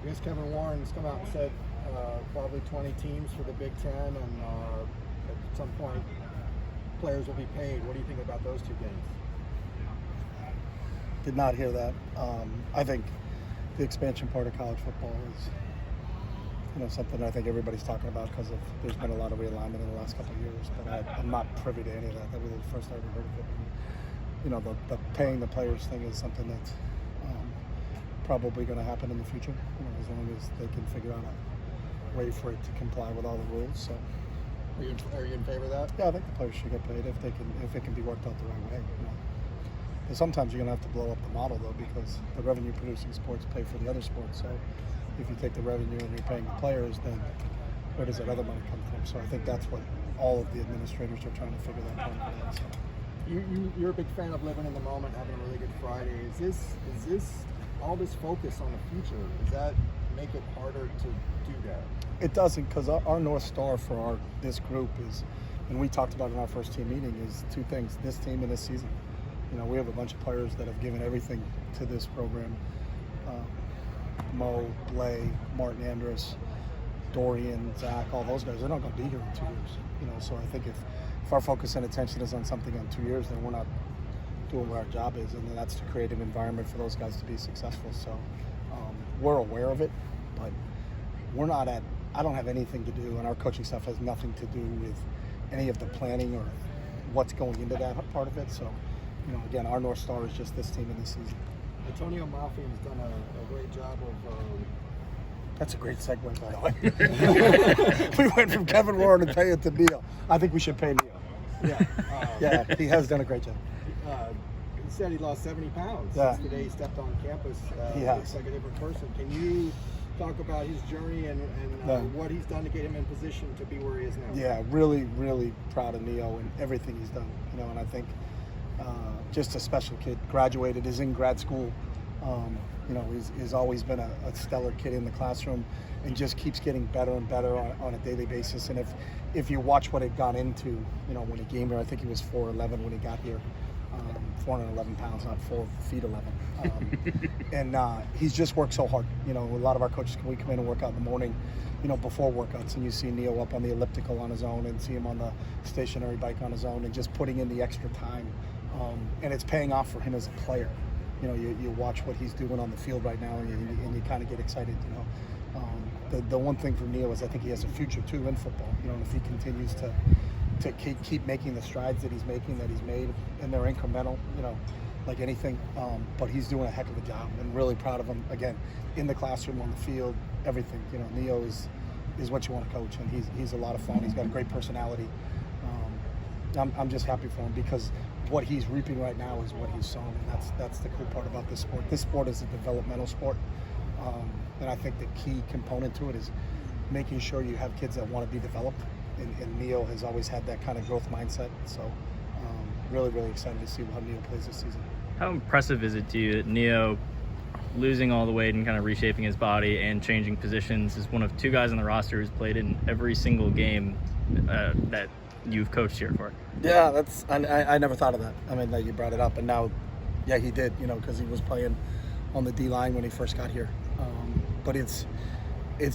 I guess Kevin Warren's come out and said probably 20 teams for the Big Ten, and at some point players will be paid. What do you think about those two games? Did not hear that. I think the expansion part of college football is, something I think everybody's talking about because there's been a lot of realignment in the last couple of years. But I'm not privy to any of that. That was the first I ever heard of it. The paying the players thing is something that's probably going to happen in the future. As long as they can figure out a way for it to comply with all the rules. So. Are you in favor of that? Yeah, I think the players should get paid if it can be worked out the right way. And sometimes you're going to have to blow up the model, though, because the revenue-producing sports pay for the other sports. So if you take the revenue and you're paying the players, then where does that other money come from? So I think that's what all of the administrators are trying to figure that out. So. You're a big fan of living in the moment, having a really good Friday. Is this all this focus on the future? Does that make it harder to do that? It doesn't, because our North Star for this group is, and we talked about in our first team meeting, is two things: this team and this season. We have a bunch of players that have given everything to this program. Mo, Blay, Martin Andrus, Dorian, Zach, all those guys, they're not going to be here in 2 years. So I think if our focus and attention is on something in 2 years, then we're not doing what our job is, and that's to create an environment for those guys to be successful. So we're aware of it, but we're not I don't have anything to do, and our coaching staff has nothing to do with any of the planning or what's going into that part of it. So, again, our North Star is just this team in this season. Atonio Mafi has done a great job of... That's a great segue, by the way. We went from Kevin Warren to pay it to Neil. I think we should pay Neil. Yeah, he has done a great job. He said he lost 70 pounds since the day he stepped on campus. He has. Looks like a different person. Can you talk about his journey and what he's done to get him in position to be where he is now? Yeah, really, really proud of Neo and everything he's done. And I think just a special kid. Graduated, is in grad school. He's always been a stellar kid in the classroom, and just keeps getting better and better on a daily basis. And if you watch what it got into, when he came here, I think he was 4'11" when he got here. 411 pounds, not 4 feet 11. And he's just worked so hard. A lot of our coaches, we come in and work out in the morning, before workouts, and you see Neo up on the elliptical on his own and see him on the stationary bike on his own, and just putting in the extra time. And it's paying off for him as a player. You watch what he's doing on the field right now, and you kind of get excited. The one thing for Neo is I think he has a future too in football. And if he continues to keep making the strides that he's made, and they're incremental, like anything. But he's doing a heck of a job, and really proud of him. Again, in the classroom, on the field, everything. Neo is what you want to coach, and he's a lot of fun. He's got a great personality. I'm just happy for him, because what he's reaping right now is what he's sown, and that's the cool part about this sport. This sport is a developmental sport, and I think the key component to it is making sure you have kids that want to be developed. And Neo has always had that kind of growth mindset. So really, really excited to see how Neo plays this season. How impressive is it to you that Neo, losing all the weight and kind of reshaping his body and changing positions, is one of two guys on the roster who's played in every single game that you've coached here for? Yeah, I never thought of that. I mean, that you brought it up, and now, yeah, he did, because he was playing on the D-line when he first got here. But it's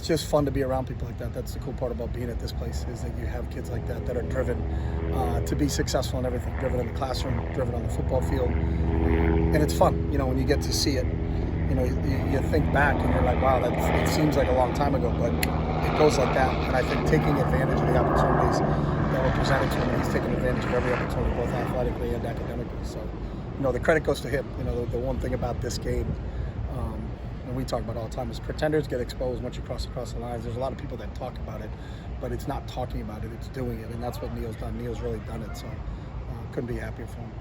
just fun to be around people like that. That's the cool part about being at this place, is that you have kids like that are driven to be successful in everything. Driven in the classroom, driven on the football field. And it's fun, when you get to see it. You think back and you're like, wow, it seems like a long time ago, but it goes like that. And I think taking advantage of the opportunities that were presented to him, he's taking advantage of every opportunity, both athletically and academically. So, the credit goes to him. The one thing about this game, and we talk about all the time, is pretenders get exposed once you cross the lines. There's a lot of people that talk about it, but it's not talking about it, it's doing it, and that's what Neil's done. Neil's really done it, so couldn't be happier for him.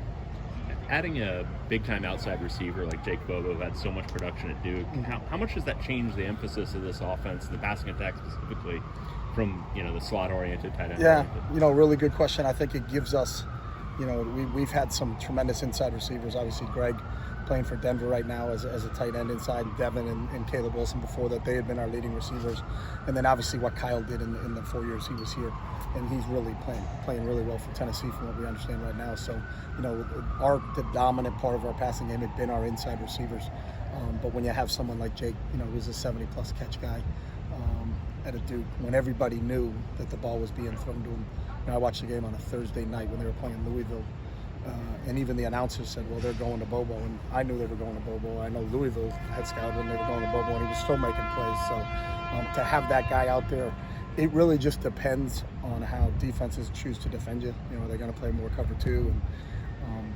Adding a big-time outside receiver like Jake Bobo, who had so much production at Duke, how much does that change the emphasis of this offense, the passing attack specifically, from the slot-oriented tight end? Yeah, really good question. I think it gives us, we've had some tremendous inside receivers. Obviously, Greg playing for Denver right now as a tight end inside. Devin and Caleb Wilson before that, they had been our leading receivers. And then obviously what Kyle did in the 4 years he was here. And he's really playing really well for Tennessee from what we understand right now. So, the dominant part of our passing game had been our inside receivers. But when you have someone like Jake, who's a 70-plus catch guy at a Duke, when everybody knew that the ball was being thrown to him. I watched the game on a Thursday night when they were playing Louisville. And even the announcers said, well, they're going to Bobo. And I knew they were going to Bobo. I know Louisville had scouted when they were going to Bobo, and he was still making plays. So to have that guy out there, it really just depends on how defenses choose to defend you. They're going to play more cover 2 and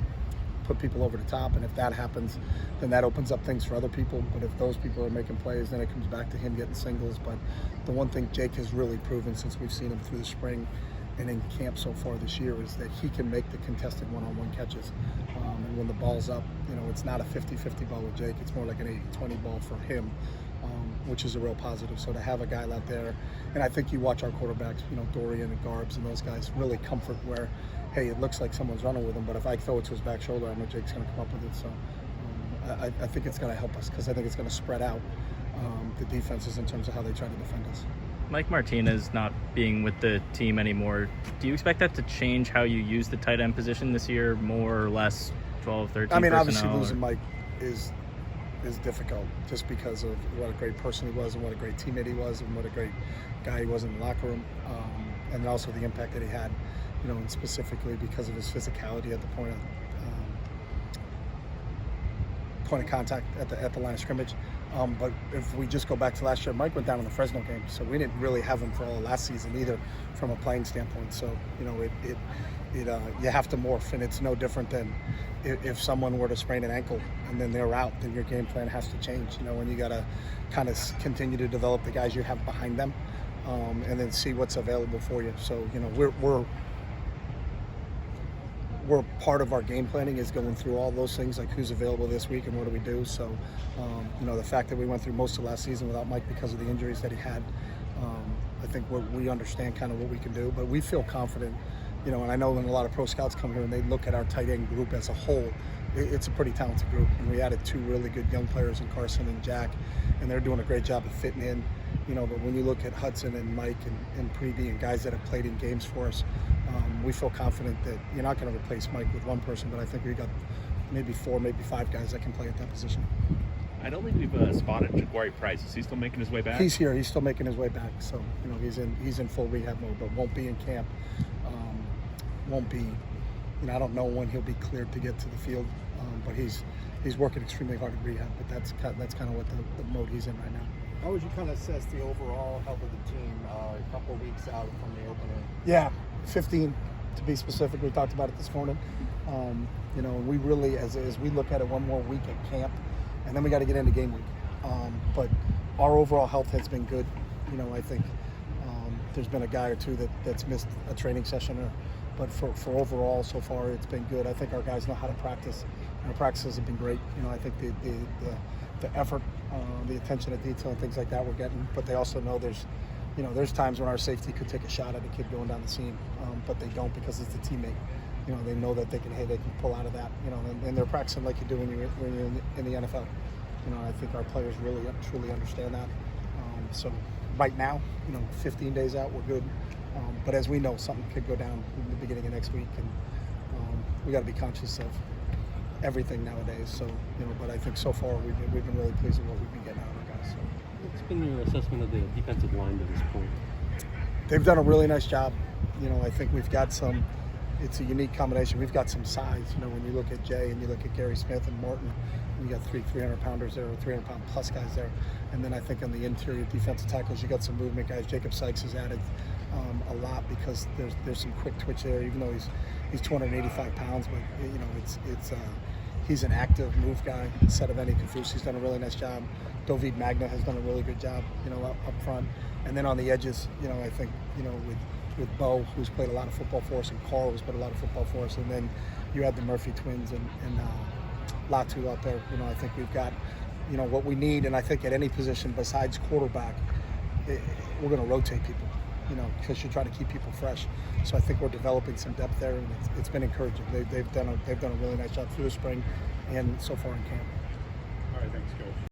put people over the top. And if that happens, then that opens up things for other people. But if those people are making plays, then it comes back to him getting singles. But the one thing Jake has really proven since we've seen him through the spring and in camp so far this year is that he can make the contested one-on-one catches. And when the ball's up, it's not a 50-50 ball with Jake. It's more like an 80-20 ball for him, which is a real positive. So to have a guy out there, and I think you watch our quarterbacks, Dorian and Garbs and those guys really comfort where, hey, it looks like someone's running with him, but if I throw it to his back shoulder, I know Jake's going to come up with it. So I think it's going to help us because I think it's going to spread out the defenses in terms of how they try to defend us. Mike Martinez not being with the team anymore, do you expect that to change how you use the tight end position this year, more or less 12, 13 personnel? Obviously losing Mike is difficult just because of what a great person he was and what a great teammate he was and what a great guy he was in the locker room, and also the impact that he had, and specifically because of his physicality at the point of contact at the line of scrimmage. But if we just go back to last year, Mike went down in the Fresno game, so we didn't really have him for all of last season either from a playing standpoint. So, you have to morph, and it's no different than if someone were to sprain an ankle and then they're out, then your game plan has to change, and you got to kind of continue to develop the guys you have behind them, and then see what's available for you. So, we're part of our game planning is going through all those things, like who's available this week and what do we do. So, the fact that we went through most of last season without Mike because of the injuries that he had, I think we understand kind of what we can do. But we feel confident, and I know when a lot of pro scouts come here and they look at our tight end group as a whole, it's a pretty talented group. And we added 2 really good young players in Carson and Jack, and they're doing a great job of fitting in. But when you look at Hudson and Mike and Preby and guys that have played in games for us, we feel confident that you're not going to replace Mike with one person, but I think we got maybe 4, maybe 5 guys that can play at that position. I don't think we've spotted Ja'Cory Price. Is he still making his way back? He's here. He's still making his way back. So, he's in full rehab mode, but won't be in camp. Won't be, I don't know when he'll be cleared to get to the field, but he's working extremely hard in rehab, but that's kind of what the mode he's in right now. How would you kind of assess the overall health of the team a couple of weeks out from the opener? Yeah, 15 to be specific. We talked about it this morning. We really, as we look at it, one more week at camp, and then we got to get into game week. But our overall health has been good. I think there's been a guy or two that's missed a training session, but for overall so far it's been good. I think our guys know how to practice. Our practices have been great. I think the effort, the attention to detail and things like that we're getting, but they also know there's times when our safety could take a shot at a kid going down the seam, but they don't because it's the teammate. They know that they can pull out of that, and they're practicing like you do when you're in the NFL. I think our players really truly understand that. So right now, 15 days out, we're good. But as we know, something could go down in the beginning of next week, and we got to be conscious of everything nowadays. So, but I think so far we've been really pleased with what we've been getting out of our guys. So. What's been your assessment of the defensive line to this point? They've done a really nice job. I think we've got it's a unique combination. We've got some size. When you look at Jay and you look at Gary Smith and Martin, you got 300-pounders there, or 300-pound plus guys there. And then I think on the interior defensive tackles, you got some movement guys. Jacob Sykes has added a lot because there's some quick twitch there, even though he's 285 pounds, but he's an active move guy instead of any confuse. He's done a really nice job. Dovid Magna has done a really good job, up front. And then on the edges, I think, with Bo, who's played a lot of football for us, and Carl, who's played a lot of football for us, and then you had the Murphy twins and Latu out there. I think we've got, what we need, and I think at any position besides quarterback, we're going to rotate people, because you're trying to keep people fresh. So I think we're developing some depth there, and it's been encouraging. They've done a really nice job through the spring, and so far in camp. All right, thanks, Coach.